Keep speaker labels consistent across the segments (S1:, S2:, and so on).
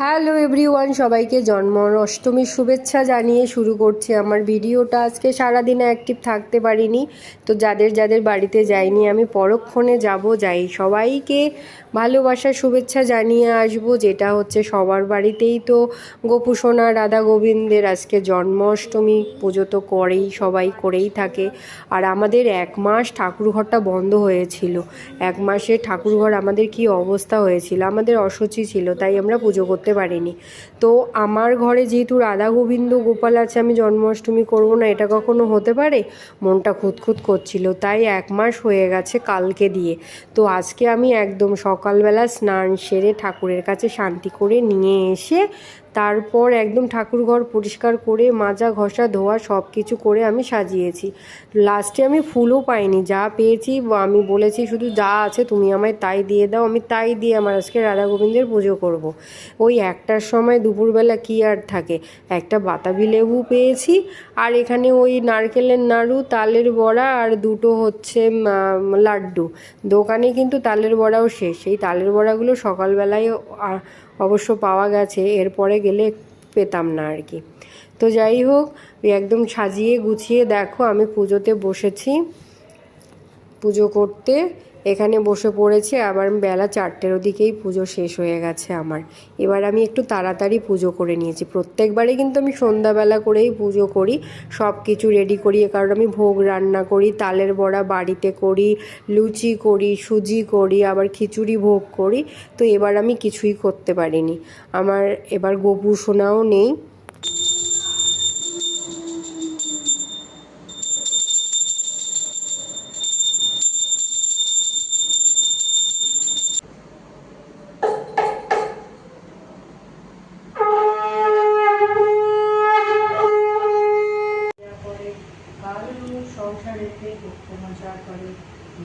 S1: Hello everyone, সবাইকে জন্মাষ্টমীর শুভেচ্ছা জানিয়ে শুরু করছি আমার ভিডিওটা। আজকে সারাদিনে অ্যাক্টিভ থাকতে পারিনি, তো যাদের যাদের বাড়িতে যাইনি আমি পরক্ষণে যাই সবাইকে ভালোবাসার শুভেচ্ছা জানিয়ে আসবো। যেটা হচ্ছে সবার বাড়িতেই তো গোপু সোনা রাধা গোবিন্দের আজকে জন্মাষ্টমী, পুজো তো সবাই করেই থাকে। আর আমাদের 1 মাস ঠাকুরঘরটা বন্ধ হয়েছিল। 1 মাসে ঠাকুরঘর আমাদের কি অবস্থা হয়েছিল, আমাদের অশুচি ছিল, তাই আমরা পুজো করতে পারিনি। তো আমার ঘরে যেহেতু রাধা গোবিন্দ গোপাল আছে, আমি জন্মাষ্টমী করব না এটা কখনো হতে পারে? মনটা খুঁতখুত করছিল, তাই 1 মাস হয়ে গেছে কালকে দিয়ে। তো আজকে আমি একদম সকালবেলা স্নান সেরে ঠাকুরের কাছে শান্তি করে নিয়ে এসে তারপর একদম ঠাকুরঘর পরিষ্কার করে মাজা ঘষা ধোয়া সব কিছু করে আমি সাজিয়েছি। লাস্টে আমি ফুলও পাইনি, যা পেয়েছি আমি বলেছি শুধু যা আছে তুমি আমায় তাই দিয়ে দাও, আমি তাই দিয়ে আমার আজকে রাধা গোবিন্দের পুজো করব। ওই 1টার সময় দুপুরবেলা কি আর থাকে, একটা বাতাবি লেবু পেয়েছি, আর এখানে ওই নারকেলের নাড়ু, তালের বড়া আর দুটো হচ্ছে লাড্ডু। দোকানে কিন্তু তালের বড়াও শেষ, সেই তালের বড়াগুলো সকালবেলায় অবশ্য পাওয়া গেছে, এরপরে গেলে পেতাম না আর কি। তো যাই হোক, একদম সাজিয়ে গুছিয়ে দেখো আমি পুজোতে বসেছি, পুজো করতে এখানে বসে পড়েছি। আবার বেলা 4টের দিকেই পুজো শেষ হয়ে গেছে আমার। এবার আমি একটু তাড়াতাড়ি পুজো করে নিয়েছি। প্রত্যেকবারে কিন্তু আমি সন্ধ্যাবেলা করেই পুজো করি, সব কিছু রেডি করি, কারণ আমি ভোগ রান্না করি, তালের বড়া বাড়িতে করি, লুচি করি, সুজি করি, আবার খিচুড়ি ভোগ করি। তো এবার আমি কিছুই করতে পারিনি, আমার এবার গোপু সোনাও নেই। সংসারেতে দুঃখ মজা করে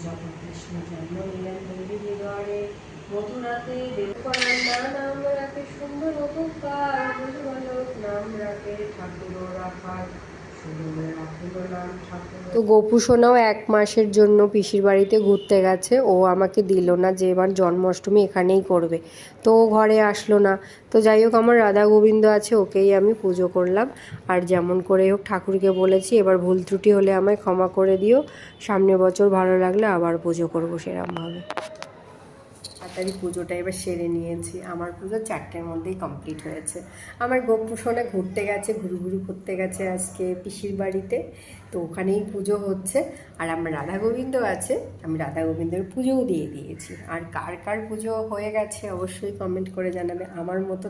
S1: যখন কৃষ্ণ জন্ম নিলেন নন্দী হৃদয়ে, মথুরাতে দেবকরার নাম রাখে সুন্দর উপকার, বুঝবালক নাম রাখে ঠাকুর রাখার। তো গোপু সোনাও 1 মাসের জন্য পিসির বাড়িতে ঘুরতে গেছে, ও আমাকে দিল না যে এবার জন্মাষ্টমী এখানেই করবে, তো ও ঘরে আসলো না। তো যাই হোক, আমার রাধা গোবিন্দ আছে, ওকেই আমি পুজো করলাম। আর যেমন করে হোক ঠাকুরকে বলেছি এবার ভুল ত্রুটি হলে আমায় ক্ষমা করে দিও, সামনের বছর ভালো লাগলে আবার পুজো করবো সেরকমভাবে। তাড়াতাড়ি পুজোটা এবার সেরে নিয়েছি, আমার পুজো 4টের মধ্যেই কমপ্লিট হয়েছে। আমার গোপু সোনা ঘুরতে গেছে, ঘুরু করতে গেছে আজকে পিসির বাড়িতে, তো ওখানেই পুজো হচ্ছে। আর আমার রাধা গোবিন্দ আছে, আমি রাধা গোবিন্দের পুজোও দিয়ে দিয়েছি। আর কার কার পুজো হয়ে গেছে অবশ্যই কমেন্ট করে জানাবে, আমার মতো